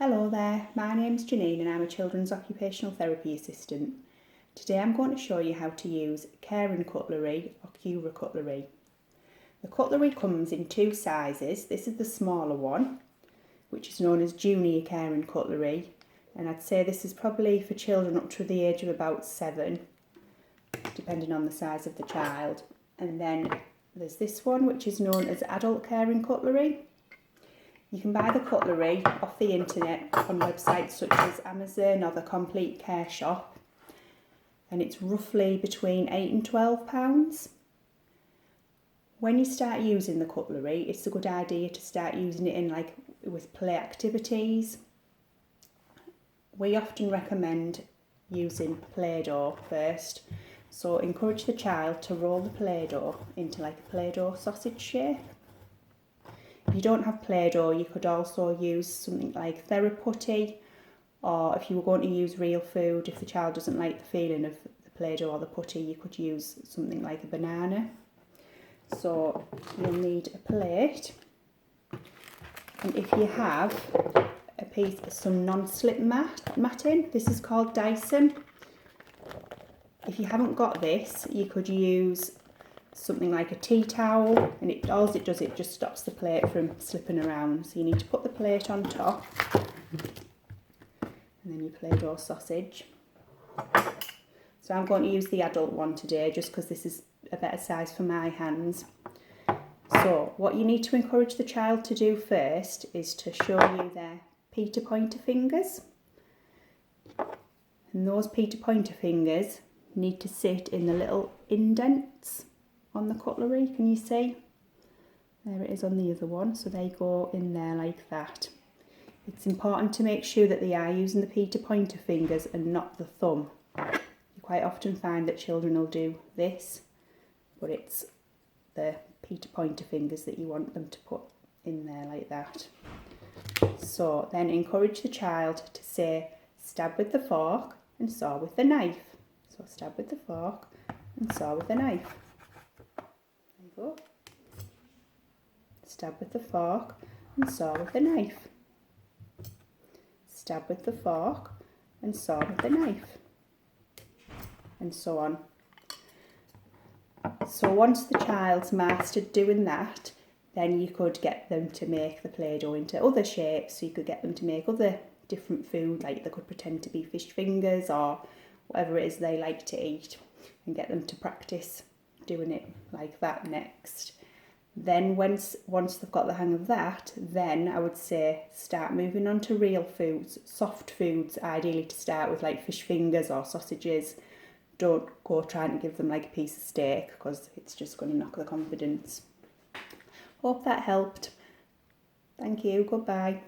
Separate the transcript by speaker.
Speaker 1: Hello there, my name's Janine and I'm a Children's Occupational Therapy Assistant. Today I'm going to show you how to use caring cutlery or cutlery. The cutlery comes in two sizes. This is the smaller one, which is known as junior caring cutlery, and I'd say this is probably for children up to the age of about 7, depending on the size of the child. And then there's this one, which is known as adult caring cutlery. You can buy the cutlery off the internet on websites such as Amazon or the Complete Care Shop, and it's roughly between £8 and £12. When you start using the cutlery, it's a good idea to start using it in with play activities. We often recommend using Play-Doh first, so encourage the child to roll the Play-Doh into like a Play-Doh sausage shape. If you don't have Play-Doh, you could also use something like Theraputty, or if you were going to use real food, if the child doesn't like the feeling of the Play-Doh or the putty, you could use something like a banana. So you'll need a plate, and if you have a piece of some non-slip matting, this is called Dyson. If you haven't got this, you could use something like a tea towel, and it just stops the plate from slipping around. So you need to put the plate on top, and then your Play-Doh sausage. So I'm going to use the adult one today just because this is a better size for my hands. So what you need to encourage the child to do first is to show you their Peter pointer fingers, and those Peter pointer fingers need to sit in the little indents on the cutlery. Can you see? There it is on the other one, so they go in there like that. It's important to make sure that they are using the Peter pointer fingers and not the thumb. You quite often find that children will do this, but it's the Peter pointer fingers that you want them to put in there like that. So then encourage the child to say stab with the fork and saw with the knife. So stab with the fork and saw with the knife. There you go. Stab with the fork and saw with the knife. Stab with the fork and saw with the knife. And so on. So once the child's mastered doing that, then you could get them to make the Play-Doh into other shapes. So you could get them to make other different food, like they could pretend to be fish fingers or whatever it is they like to eat, and get them to practice doing it like that next. Then once they've got the hang of that, then I would say start moving on to real foods, soft foods, ideally to start with, like fish fingers or sausages. Don't go trying to give them like a piece of steak because it's just going to knock the confidence. Hope that helped. Thank you. Goodbye.